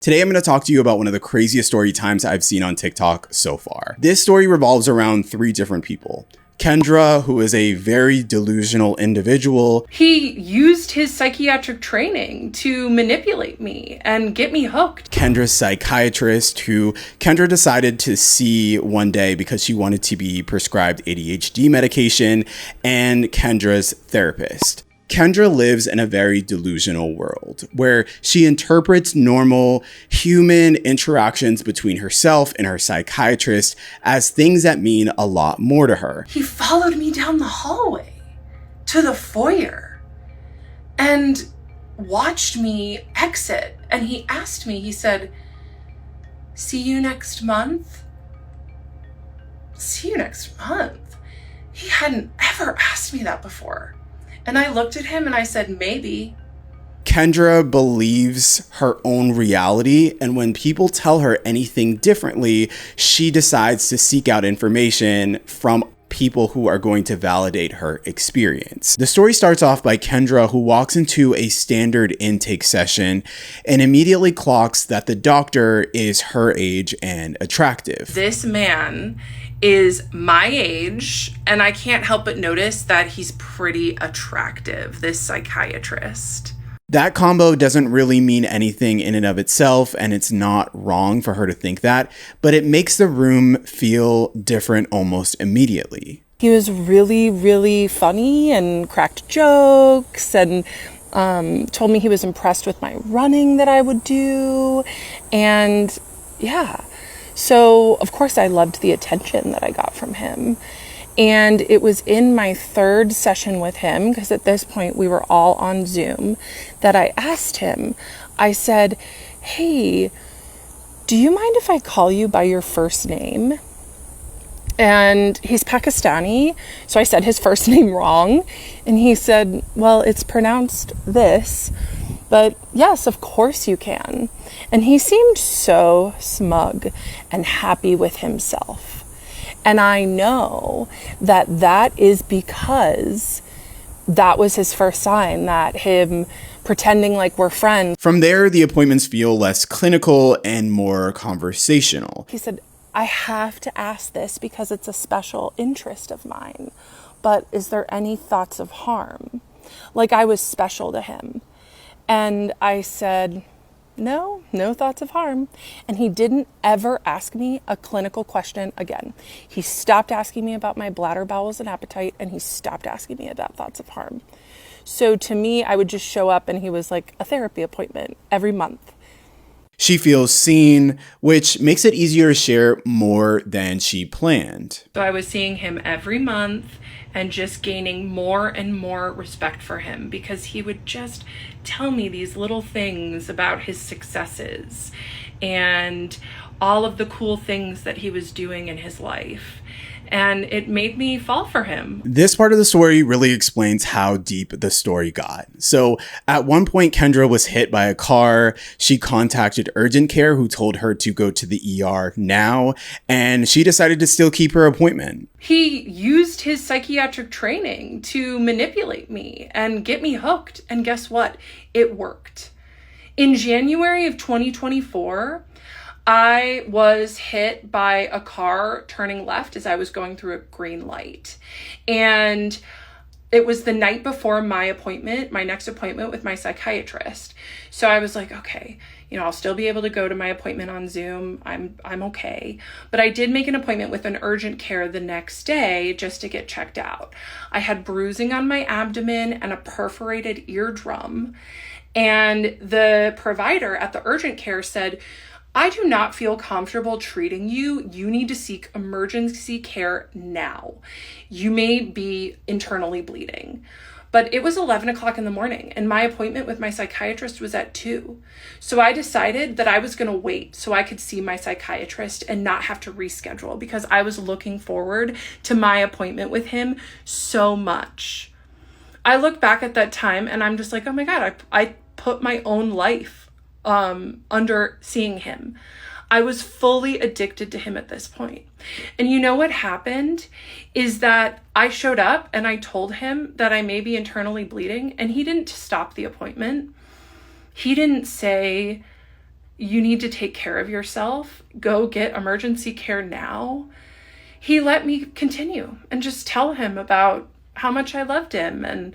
Today, I'm going to talk to you about one of the craziest story times I've seen on TikTok so far. This story revolves around 3 different people. Kendra, who is a very delusional individual. He used his psychiatric training to manipulate me and get me hooked. Kendra's psychiatrist, who Kendra decided to see one day because she wanted to be prescribed ADHD medication, and Kendra's therapist. Kendra lives in a very delusional world where she interprets normal human interactions between herself and her psychiatrist as things that mean a lot more to her. He followed me down the hallway to the foyer and watched me exit. And he asked me, he said, "See you next month?" See you next month? He hadn't ever asked me that before. And I looked at him and I said, maybe. Kendra believes her own reality, and when people tell her anything differently, she decides to seek out information from people who are going to validate her experience. The story starts off by Kendra, who walks into a standard intake session and immediately clocks that the doctor is her age and attractive. This man is my age, and I can't help but notice that he's pretty attractive, this psychiatrist. That combo doesn't really mean anything in and of itself, and it's not wrong for her to think that, but it makes the room feel different almost immediately. He was really, really funny and cracked jokes and told me he was impressed with my running that I would do. And yeah. So, of course, I loved the attention that I got from him. And it was in my 3rd session with him, because at this point we were all on Zoom, that I asked him, I said, "Hey, do you mind if I call you by your first name?" And he's Pakistani, so I said his first name wrong. And he said, "Well, it's pronounced this, but yes, of course you can." And he seemed so smug and happy with himself. And I know that that is because that was his first sign, that him pretending like we're friends. From there, the appointments feel less clinical and more conversational. He said, "I have to ask this because it's a special interest of mine, but is there any thoughts of harm?" Like I was special to him. And I said, no thoughts of harm. And he didn't ever ask me a clinical question again. He stopped asking me about my bladder, bowels, and appetite, and he stopped asking me about thoughts of harm. So to me, I would just show up and he was like a therapy appointment every month. She feels seen, which makes it easier to share more than she planned. So I was seeing him every month and just gaining more and more respect for him, because he would just tell me these little things about his successes and all of the cool things that he was doing in his life. And it made me fall for him. This part of the story really explains how deep the story got. So at one point, Kendra was hit by a car. She contacted urgent care, who told her to go to the ER now, and she decided to still keep her appointment. He used his psychiatric training to manipulate me and get me hooked. And guess what? It worked. In January of 2024, I was hit by a car turning left as I was going through a green light. And it was the night before my appointment, my next appointment with my psychiatrist. So I was like, okay, I'll still be able to go to my appointment on Zoom. I'm okay. But I did make an appointment with an urgent care the next day just to get checked out. I had bruising on my abdomen and a perforated eardrum. And the provider at the urgent care said, "I do not feel comfortable treating you. You need to seek emergency care now. You may be internally bleeding." But it was 11 o'clock in the morning and my appointment with my psychiatrist was at 2. So I decided that I was going to wait so I could see my psychiatrist and not have to reschedule, because I was looking forward to my appointment with him so much. I look back at that time and I'm just like, oh my God, I put my own life under seeing him. I was fully addicted to him at this point. And you know what happened is that I showed up and I told him that I may be internally bleeding, and he didn't stop the appointment. He didn't say, you need to take care of yourself. Go get emergency care now. He let me continue and just tell him about how much I loved him and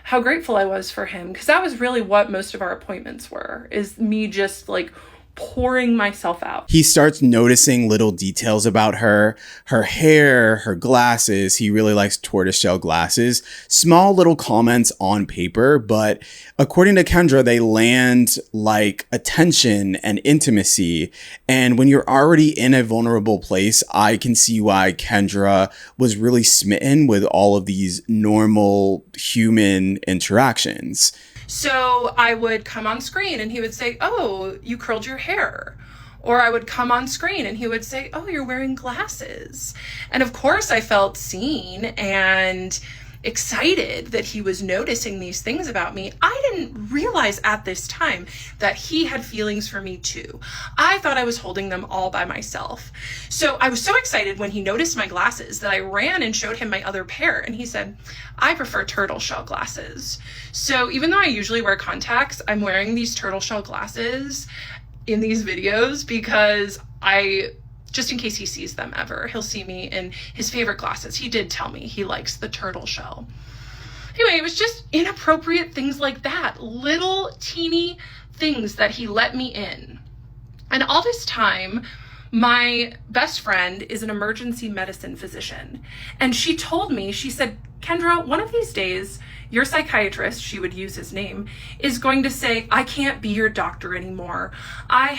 how grateful I was for him. Because that was really what most of our appointments were, is me just like pouring myself out. He starts noticing little details about her hair, her glasses. He really likes tortoiseshell glasses. Small little comments on paper, but according to Kendra, they land like attention and intimacy. And when you're already in a vulnerable place, I can see why Kendra was really smitten with all of these normal human interactions. So I would come on screen and he would say, "Oh, you curled your hair." Or I would come on screen and he would say, "Oh, you're wearing glasses." And of course I felt seen and excited that he was noticing these things about me. I didn't realize at this time that he had feelings for me too. I thought I was holding them all by myself. So I was so excited when he noticed my glasses that I ran and showed him my other pair, and he said, "I prefer turtle shell glasses." So even though I usually wear contacts, I'm wearing these turtle shell glasses in these videos because just in case he sees them ever, he'll see me in his favorite glasses. He did tell me he likes the turtle shell. Anyway, it was just inappropriate things like that. Little teeny things that he let me in. And all this time, my best friend is an emergency medicine physician. And she told me, she said, "Kendra, one of these days, your psychiatrist," she would use his name, "is going to say, 'I can't be your doctor anymore. I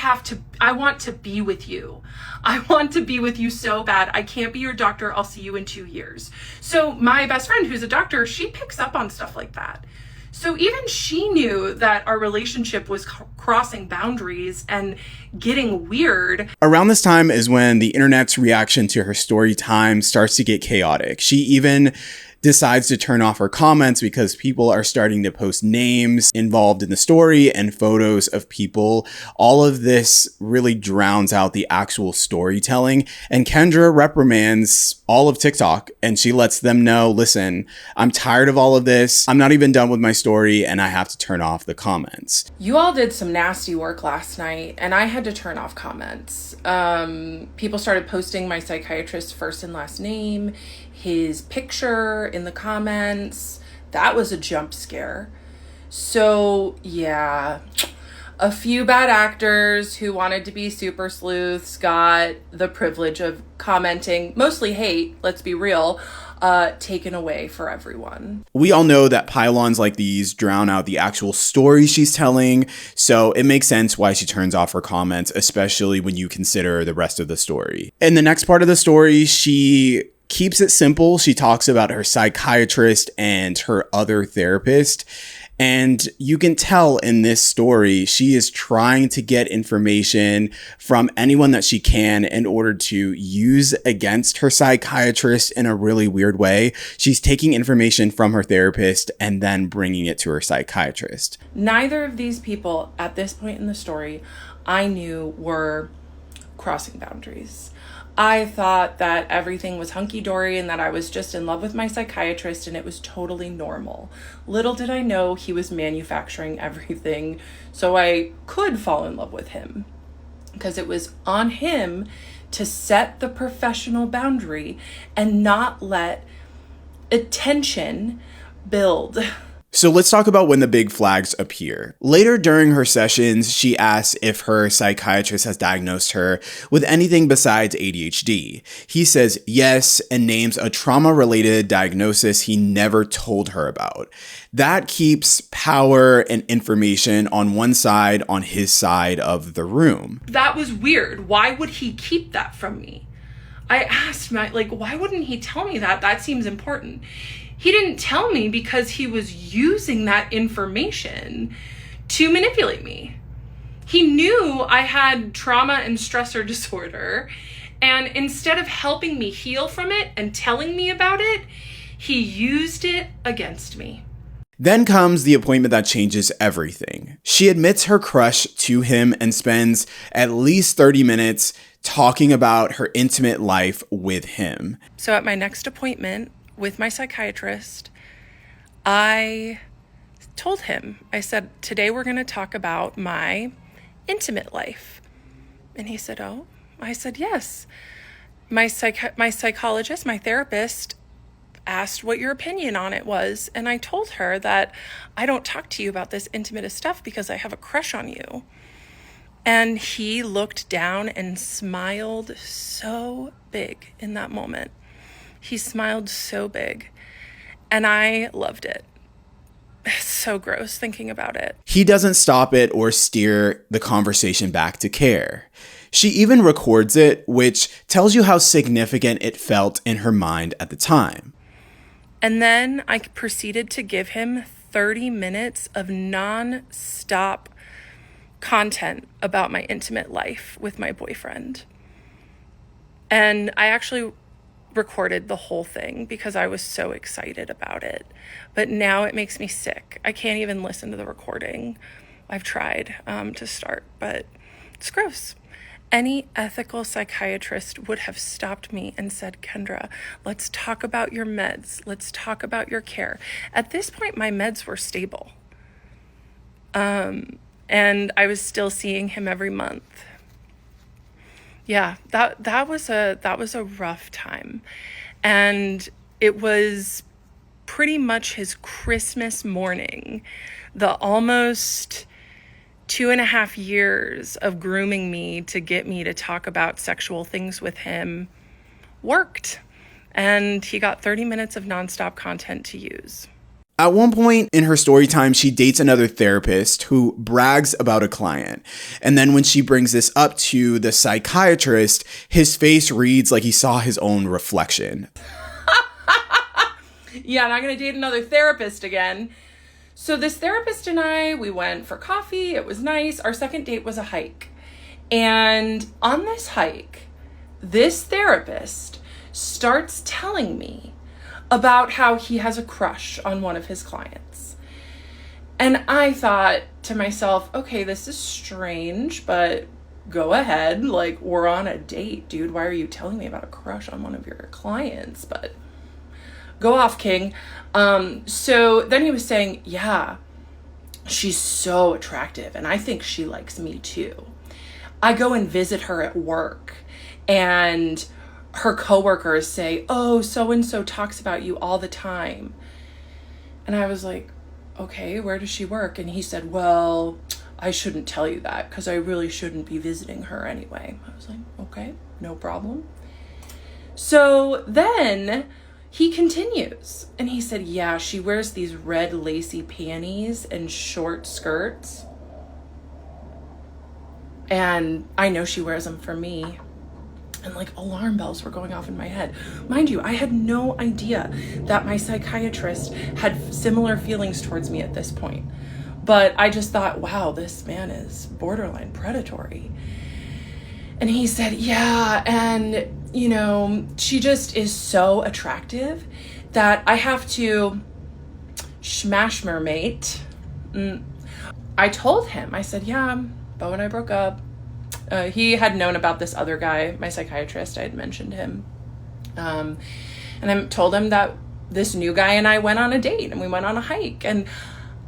want to be with you. I want to be with you so bad. I can't be your doctor. I'll see you in 2 years.'" So my best friend, who's a doctor, she picks up on stuff like that. So even she knew that our relationship was crossing boundaries and getting weird. Around this time is when the internet's reaction to her story time starts to get chaotic. She even decides to turn off her comments because people are starting to post names involved in the story and photos of people. All of this really drowns out the actual storytelling, and Kendra reprimands all of TikTok and she lets them know, "Listen, I'm tired of all of this. I'm not even done with my story and I have to turn off the comments." You all did some nasty work last night and I had to turn off comments. People started posting my psychiatrist's first and last name, his picture in the comments. That was a jump scare. So yeah, a few bad actors who wanted to be super sleuths got the privilege of commenting, mostly hate, let's be real, taken away for everyone. We all know that pylons like these drown out the actual story she's telling, so it makes sense why she turns off her comments, especially when you consider the rest of the story. In the next part of the story, she keeps it simple. She talks about her psychiatrist and her other therapist. And you can tell in this story, she is trying to get information from anyone that she can in order to use against her psychiatrist in a really weird way. She's taking information from her therapist and then bringing it to her psychiatrist. Neither of these people at this point in the story I knew were crossing boundaries. I thought that everything was hunky-dory and that I was just in love with my psychiatrist and it was totally normal. Little did I know he was manufacturing everything so I could fall in love with him, because it was on him to set the professional boundary and not let attention build. So let's talk about when the big flags appear. Later during her sessions, she asks if her psychiatrist has diagnosed her with anything besides ADHD. He says yes and names a trauma-related diagnosis he never told her about. That keeps power and information on one side, on his side of the room. That was weird. Why would he keep that from me? I asked, why wouldn't he tell me that? That seems important. He didn't tell me because he was using that information to manipulate me. He knew I had trauma and stressor disorder, and instead of helping me heal from it and telling me about it, he used it against me. Then comes the appointment that changes everything. She admits her crush to him and spends at least 30 minutes talking about her intimate life with him. So at my next appointment with my psychiatrist, I told him, I said, "Today we're going to talk about my intimate life. And he said, oh. I said, yes. My psychologist, my therapist, asked what your opinion on it was. And I told her that I don't talk to you about this intimate stuff because I have a crush on you. And he looked down and smiled so big in that moment. He smiled so big. And I loved it. It's so gross thinking about it. He doesn't stop it or steer the conversation back to care. She even records it, which tells you how significant it felt in her mind at the time. And then I proceeded to give him 30 minutes of non-stop content about my intimate life with my boyfriend. And I actually recorded the whole thing because I was so excited about it. But now it makes me sick. I can't even listen to the recording. I've tried to start, but it's gross. Any ethical psychiatrist would have stopped me and said, Kendra, let's talk about your meds. Let's talk about your care. At this point, my meds were stable. And I was still seeing him every month. Yeah, that was a rough time. And it was pretty much his Christmas morning, the almost 2.5 years of grooming me to get me to talk about sexual things with him worked. And he got 30 minutes of nonstop content to use. At one point in her story time, she dates another therapist who brags about a client. And then when she brings this up to the psychiatrist, his face reads like he saw his own reflection. Yeah, and I'm going to date another therapist again. So this therapist and I, we went for coffee. It was nice. Our second date was a hike. And on this hike, this therapist starts telling me about how he has a crush on one of his clients. And I thought to myself, okay, this is strange, but go ahead. Like, we're on a date, dude. Why are you telling me about a crush on one of your clients? But go off, King. So then he was saying, yeah, she's so attractive, and I think she likes me too. I go and visit her at work, and her coworkers say, oh, so-and-so talks about you all the time. And I was like, okay, where does she work? And he said, well, I shouldn't tell you that because I really shouldn't be visiting her anyway. I was like, okay, no problem. So then he continues and he said, yeah, she wears these red lacy panties and short skirts. And I know she wears them for me. And like alarm bells were going off in my head. Mind you, I had no idea that my psychiatrist had similar feelings towards me at this point. But I just thought, wow, this man is borderline predatory. And he said, yeah, and you know, she just is so attractive that I have to smash her mate. I told him, I said, yeah, Bo and I broke up. He had known about this other guy, my psychiatrist. I had mentioned him. And I told him that this new guy and I went on a date and we went on a hike. And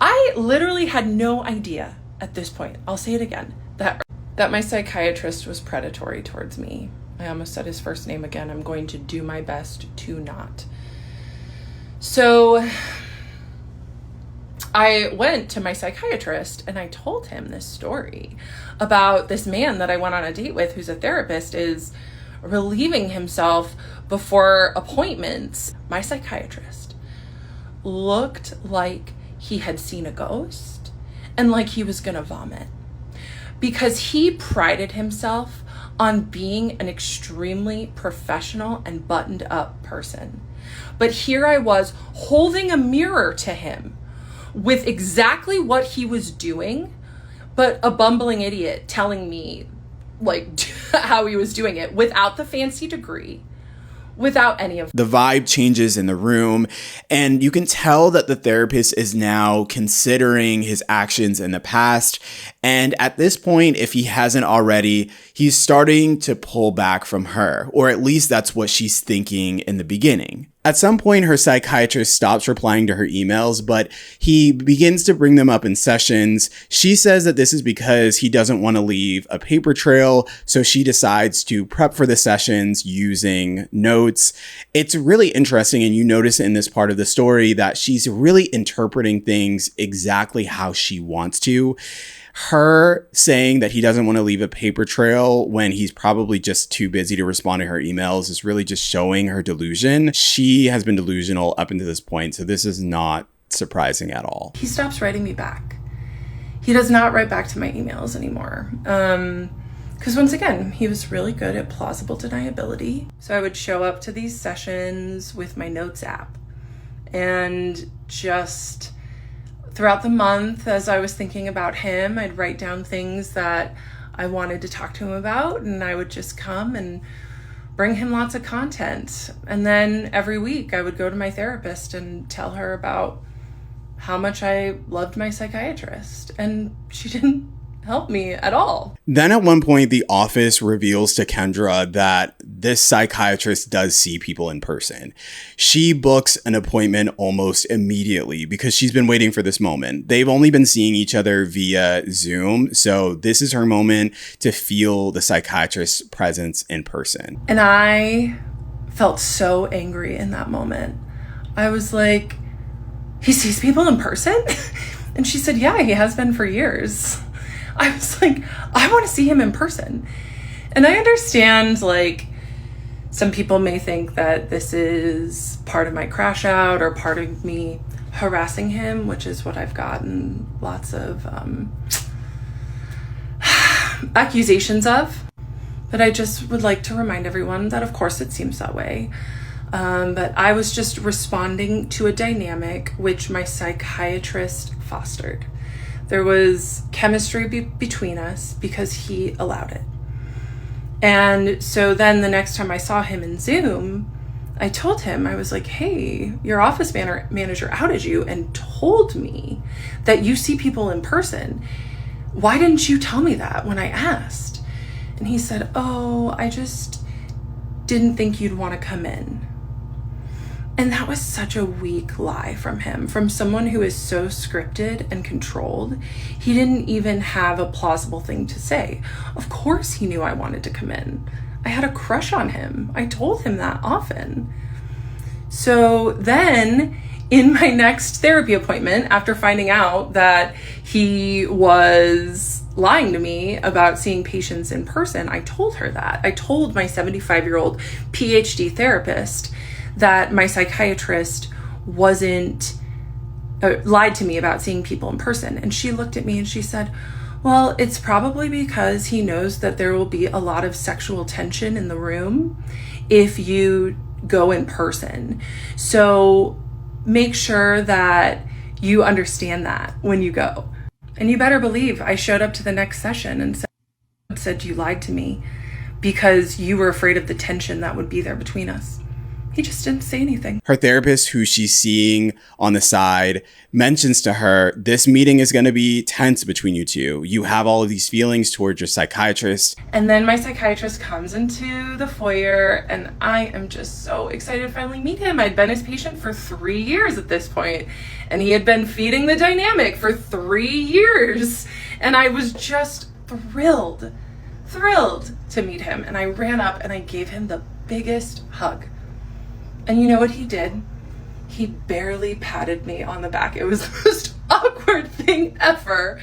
I literally had no idea at this point, I'll say it again, that my psychiatrist was predatory towards me. I almost said his first name again. I'm going to do my best to not. So I went to my psychiatrist and I told him this story about this man that I went on a date with who's a therapist is relieving himself before appointments. My psychiatrist looked like he had seen a ghost and like he was gonna vomit because he prided himself on being an extremely professional and buttoned up person. But here I was holding a mirror to him with exactly what he was doing, but a bumbling idiot telling me like how he was doing it without the fancy degree, without any of the vibe changes in the room, and you can tell that the therapist is now considering his actions in the past And at this point, if he hasn't already, he's starting to pull back from her, or at least that's what she's thinking in the beginning. At some point, her psychiatrist stops replying to her emails, but he begins to bring them up in sessions. She says that this is because he doesn't want to leave a paper trail, so she decides to prep for the sessions using notes. It's really interesting, and you notice in this part of the story that she's really interpreting things exactly how she wants to. Her saying that he doesn't want to leave a paper trail when he's probably just too busy to respond to her emails is really just showing her delusion. She has been delusional up until this point, so this is not surprising at all. He stops writing me back. He does not write back to my emails anymore. Because once again, he was really good at plausible deniability. So I would show up to these sessions with my notes app and just throughout the month, as I was thinking about him, I'd write down things that I wanted to talk to him about, and I would just come and bring him lots of content. And then every week I would go to my therapist and tell her about how much I loved my psychiatrist, and she didn't help me at all. Then at one point, the office reveals to Kendra that this psychiatrist does see people in person. She books an appointment almost immediately because she's been waiting for this moment. They've only been seeing each other via Zoom, so this is her moment to feel the psychiatrist's presence in person. And I felt so angry in that moment. I was like, he sees people in person? And she said, yeah, he has been for years. I was like, I want to see him in person. And I understand, like, some people may think that this is part of my crash out or part of me harassing him, which is what I've gotten lots of accusations of. But I just would like to remind everyone that, of course, it seems that way. But I was just responding to a dynamic which my psychiatrist fostered. There was chemistry between us because he allowed it. And so then the next time I saw him in Zoom, I told him, I was like, hey, your office manager outed you and told me that you see people in person. Why didn't you tell me that when I asked? And he said, oh, I just didn't think you'd want to come in. And that was such a weak lie from him, from someone who is so scripted and controlled. He didn't even have a plausible thing to say. Of course he knew I wanted to come in. I had a crush on him. I told him that often. So then in my next therapy appointment, after finding out that he was lying to me about seeing patients in person, I told her that. I told my 75-year-old PhD therapist that my psychiatrist lied to me about seeing people in person. And she looked at me and she said, well, it's probably because he knows that there will be a lot of sexual tension in the room if you go in person. So make sure that you understand that when you go. And you better believe I showed up to the next session and said you lied to me because you were afraid of the tension that would be there between us. He just didn't say anything. Her therapist, who she's seeing on the side, mentions to her, this meeting is going to be tense between you two. You have all of these feelings towards your psychiatrist. And then my psychiatrist comes into the foyer, and I am just so excited to finally meet him. I'd been his patient for 3 years at this point, and he had been feeding the dynamic for 3 years. And I was just thrilled to meet him. And I ran up and I gave him the biggest hug. And you know what he did? He barely patted me on the back. It was the most awkward thing ever.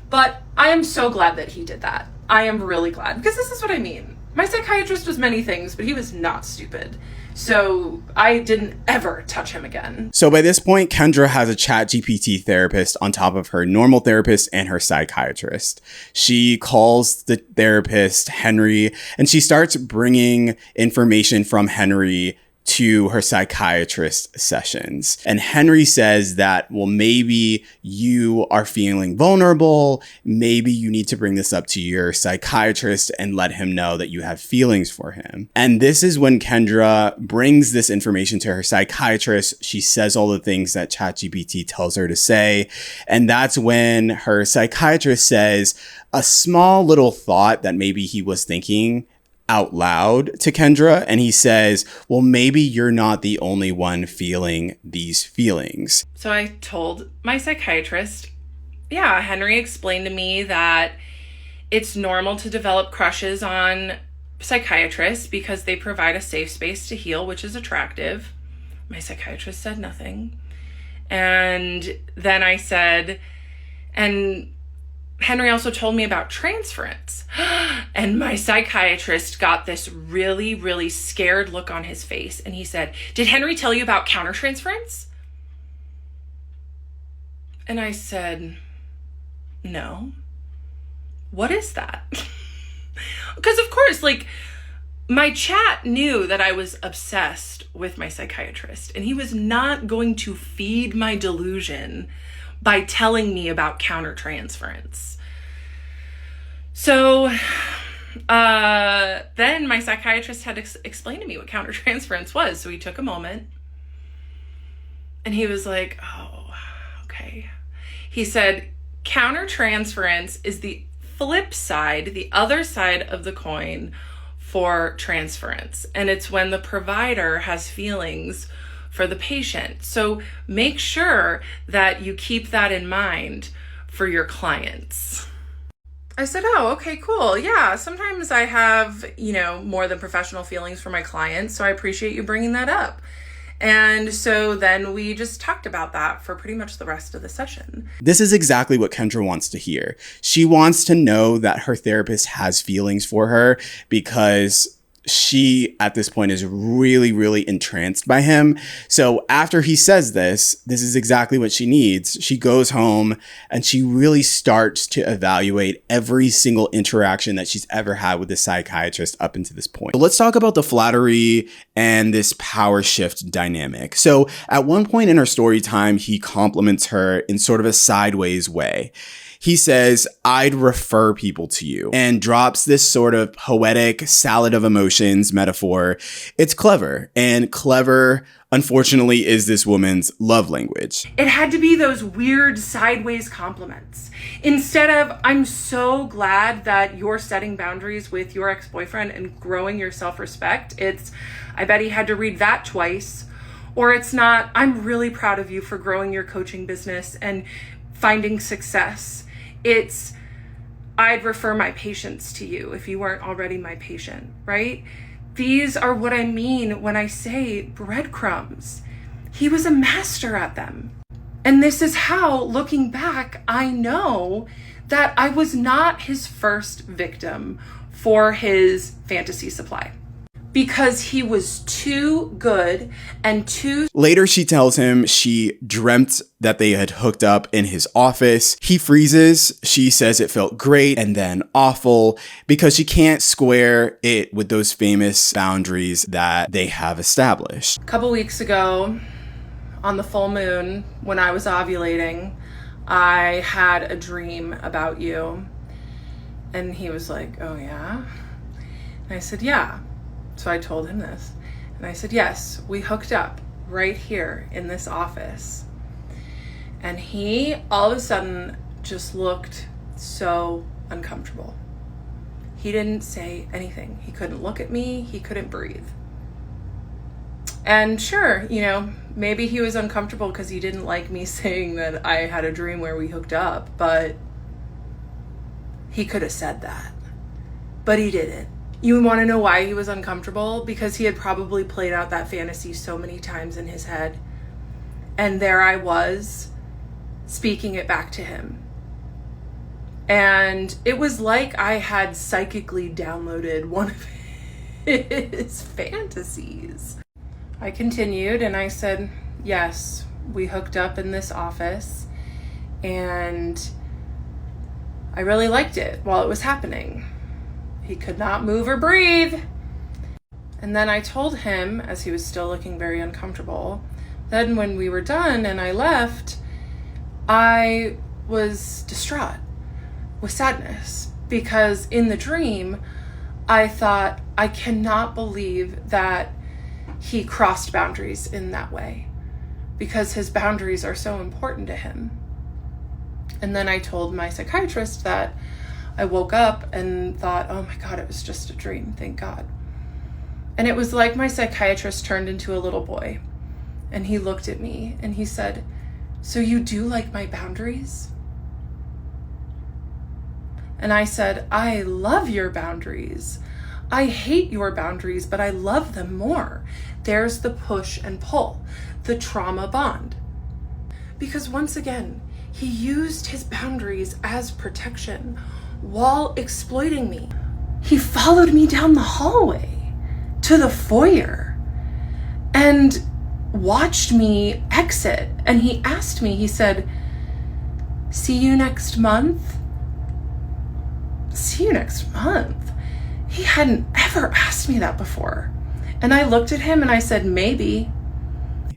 But I am so glad that he did that. I am really glad, because this is what I mean. My psychiatrist was many things, but he was not stupid. So I didn't ever touch him again. So by this point, Kendra has a ChatGPT therapist on top of her normal therapist and her psychiatrist. She calls the therapist Henry, and she starts bringing information from Henry to her psychiatrist sessions. And Henry says that, well, maybe you are feeling vulnerable. Maybe you need to bring this up to your psychiatrist and let him know that you have feelings for him. And this is when Kendra brings this information to her psychiatrist. She says all the things that ChatGPT tells her to say. And that's when her psychiatrist says a small little thought that maybe he was thinking out loud to Kendra, and he says, well, maybe you're not the only one feeling these feelings. So I told my psychiatrist, yeah, Henry explained to me that it's normal to develop crushes on psychiatrists because they provide a safe space to heal, which is attractive. My psychiatrist said nothing. And then I said, and Henry also told me about transference. And my psychiatrist got this really, really scared look on his face. And he said, did Henry tell you about countertransference? And I said, no. What is that? Because of course, like, my chat knew that I was obsessed with my psychiatrist. And he was not going to feed my delusion by telling me about countertransference. So then my psychiatrist had explained to me what countertransference was. So he took a moment and he was like, oh, okay. He said, countertransference is the flip side, the other side of the coin for transference. And it's when the provider has feelings for the patient. So make sure that you keep that in mind for your clients. I said, oh, okay, cool. Yeah, sometimes I have, more than professional feelings for my clients. So I appreciate you bringing that up. And so then we just talked about that for pretty much the rest of the session. This is exactly what Kendra wants to hear. She wants to know that her therapist has feelings for her because she, at this point, is really, really entranced by him. So after he says this is exactly what she needs. She goes home and she really starts to evaluate every single interaction that she's ever had with the psychiatrist up until this point. So let's talk about the flattery and this power shift dynamic. So at one point in her story time, he compliments her in sort of a sideways way. He says, I'd refer people to you, and drops this sort of poetic salad of emotions metaphor. It's clever, and clever, unfortunately, is this woman's love language. It had to be those weird sideways compliments. Instead of, I'm so glad that you're setting boundaries with your ex-boyfriend and growing your self-respect, it's, I bet he had to read that twice. Or it's not, I'm really proud of you for growing your coaching business and finding success. It's, I'd refer my patients to you if you weren't already my patient, right? These are what I mean when I say breadcrumbs. He was a master at them. And this is how, looking back, I know that I was not his first victim for his fantasy supply. Because he was too good and too... Later, she tells him she dreamt that they had hooked up in his office. He freezes. She says it felt great and then awful because she can't square it with those famous boundaries that they have established. A couple weeks ago, on the full moon, when I was ovulating, I had a dream about you. And he was like, oh yeah? And I said, yeah. So I told him this, and I said, yes, we hooked up right here in this office. And he all of a sudden just looked so uncomfortable. He didn't say anything. He couldn't look at me. He couldn't breathe. And sure, maybe he was uncomfortable because he didn't like me saying that I had a dream where we hooked up, but he could have said that, but he didn't. You want to know why he was uncomfortable? Because he had probably played out that fantasy so many times in his head. And there I was, speaking it back to him. And it was like I had psychically downloaded one of his fantasies. I continued and I said, yes, we hooked up in this office. And I really liked it while it was happening. He could not move or breathe. And then I told him, as he was still looking very uncomfortable, then when we were done and I left, I was distraught with sadness, because in the dream, I thought, I cannot believe that he crossed boundaries in that way, because his boundaries are so important to him. And then I told my psychiatrist that I woke up and thought, oh my God, it was just a dream, thank God. And it was like my psychiatrist turned into a little boy, and he looked at me and he said, so you do like my boundaries? And I said, I love your boundaries. I hate your boundaries, but I love them more. There's the push and pull, the trauma bond. Because once again, he used his boundaries as protection while exploiting me. He followed me down the hallway to the foyer and watched me exit. And he asked me, he said, see you next month? See you next month? He hadn't ever asked me that before. And I looked at him and I said, maybe.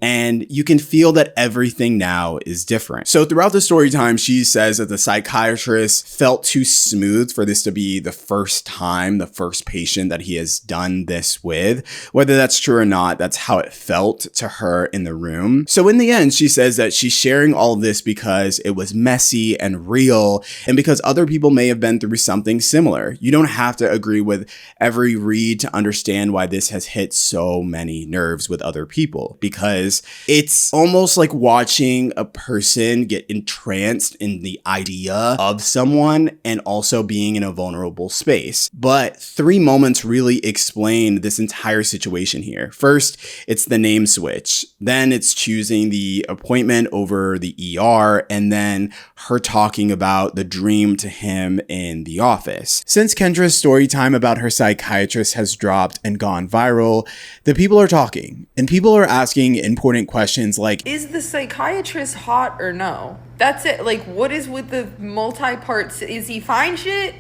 And you can feel that everything now is different. So throughout the story time, she says that the psychiatrist felt too smooth for this to be the first time, the first patient that he has done this with. Whether that's true or not, that's how it felt to her in the room. So in the end, she says that she's sharing all of this because it was messy and real, and because other people may have been through something similar. You don't have to agree with every read to understand why this has hit so many nerves with other people, because it's almost like watching a person get entranced in the idea of someone and also being in a vulnerable space. But 3 moments really explain this entire situation here. First, it's the name switch. Then it's choosing the appointment over the ER, and then her talking about the dream to him in the office. Since Kendra's story time about her psychiatrist has dropped and gone viral, the people are talking, and people are asking important questions like, is the psychiatrist hot or no? That's it. Like, what is with the multi-parts? Is he fine shit?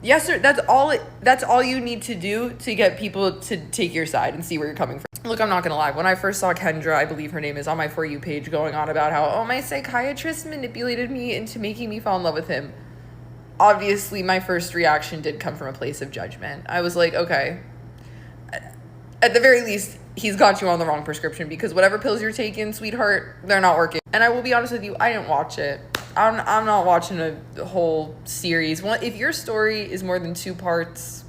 Yes, sir. That's all you need to do to get people to take your side and see where you're coming from. Look, I'm not gonna lie. When I first saw Kendra, I believe her name is, on my For You page going on about how, oh, my psychiatrist manipulated me into making me fall in love with him. Obviously, my first reaction did come from a place of judgment. I was like, okay, at the very least, he's got you on the wrong prescription, because whatever pills you're taking, sweetheart, they're not working. And I will be honest with you, I didn't watch it. I'm not watching a whole series. If your story is more than 2 parts,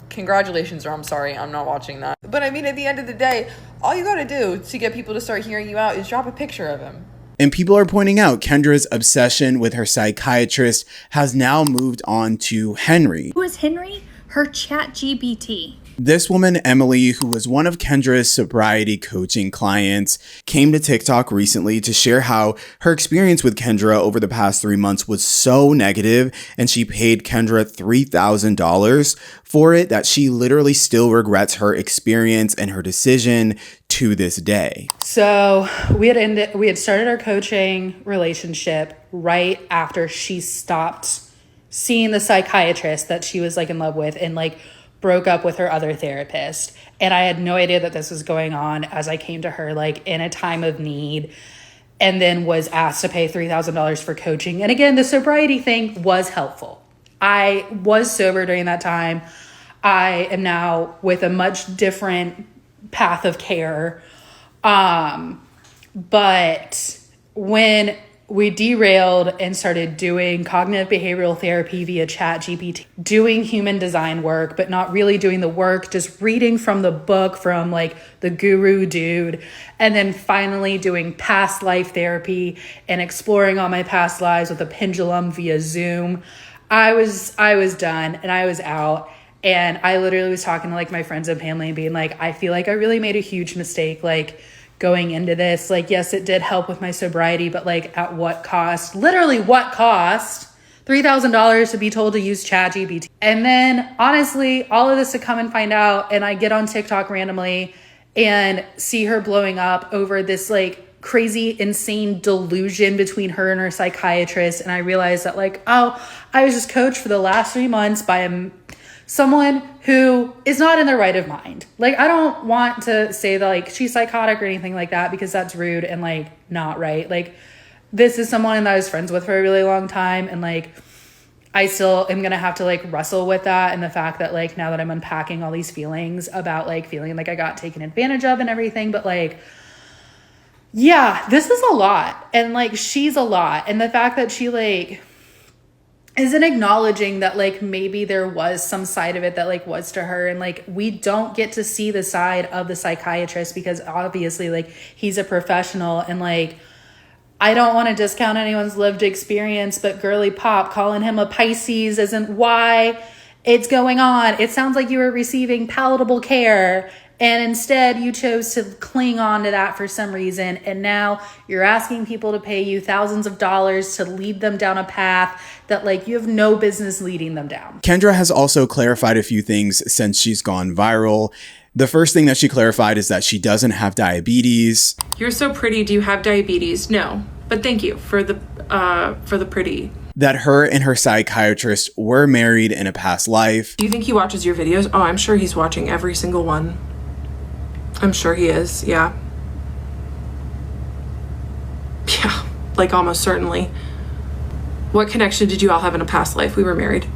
congratulations, or I'm sorry, I'm not watching that. But I mean, at the end of the day, all you gotta do to get people to start hearing you out is drop a picture of him. and people are pointing out Kendra's obsession with her psychiatrist has now moved on to Henry. Who is Henry? Her ChatGPT. This woman, Emily, who was one of Kendra's sobriety coaching clients, came to TikTok recently to share how her experience with Kendra over the past 3 months was so negative, and she paid Kendra $3,000 for it, that she literally still regrets her experience and her decision to this day. So we had started our coaching relationship right after she stopped seeing the psychiatrist that she was like in love with, and like broke up with her other therapist. And I had no idea that this was going on as I came to her like in a time of need, and then was asked to pay $3,000 for coaching. And again, the sobriety thing was helpful. I was sober during that time. I am now with a much different path of care. But when we derailed and started doing cognitive behavioral therapy via ChatGPT, doing human design work, but not really doing the work, just reading from the book from like the guru dude, and then finally doing past life therapy and exploring all my past lives with a pendulum via Zoom, I was done and I was out. And I literally was talking to like my friends and family and being like, I feel like I really made a huge mistake, like going into this. Like, yes, it did help with my sobriety, but like at what cost? Literally what cost? $3,000 to be told to use ChatGPT. And then honestly, all of this to come and find out, and I get on TikTok randomly and see her blowing up over this like crazy, insane delusion between her and her psychiatrist. And I realized that like, oh, I was just coached for the last 3 months by a someone who is not in their right of mind. Like, I don't want to say that like she's psychotic or anything like that, because that's rude and like not right. Like, this is someone that I was friends with for a really long time, and like I still am gonna have to like wrestle with that, and the fact that like now that I'm unpacking all these feelings about like feeling like I got taken advantage of and everything, but like, yeah, this is a lot, and like she's a lot, and the fact that she like isn't acknowledging that like maybe there was some side of it that like was to her, and like we don't get to see the side of the psychiatrist because obviously like he's a professional, and like I don't want to discount anyone's lived experience, but girly pop calling him a Pisces isn't why it's going on. It sounds like you were receiving palatable care, and instead you chose to cling on to that for some reason. And now you're asking people to pay you thousands of dollars to lead them down a path that like you have no business leading them down. Kendra has also clarified a few things since she's gone viral. The first thing that she clarified is that she doesn't have diabetes. You're so pretty. Do you have diabetes? No, but thank you for the pretty. That her and her psychiatrist were married in a past life. Do you think he watches your videos? Oh, I'm sure he's watching every single one. I'm sure he is. Yeah. Yeah, like almost certainly. What connection did you all have in a past life? We were married.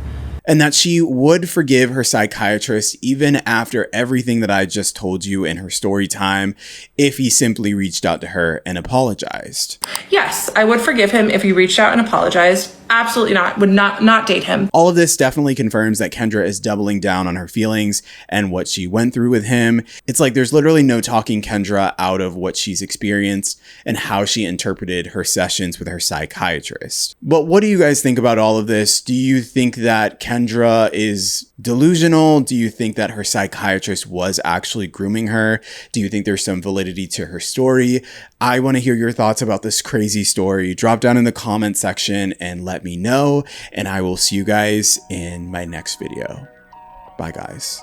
And that she would forgive her psychiatrist even after everything that I just told you in her story time if he simply reached out to her and apologized. Yes, I would forgive him if he reached out and apologized. Absolutely not. Would not date him. All of this definitely confirms that Kendra is doubling down on her feelings and what she went through with him. It's like there's literally no talking Kendra out of what she's experienced and how she interpreted her sessions with her psychiatrist. But what do you guys think about all of this? Do you think that Kendra is delusional? Do you think that her psychiatrist was actually grooming her? Do you think there's some validity to her story? I want to hear your thoughts about this crazy story. Drop down in the comment section and let me know, and I will see you guys in my next video. Bye, guys.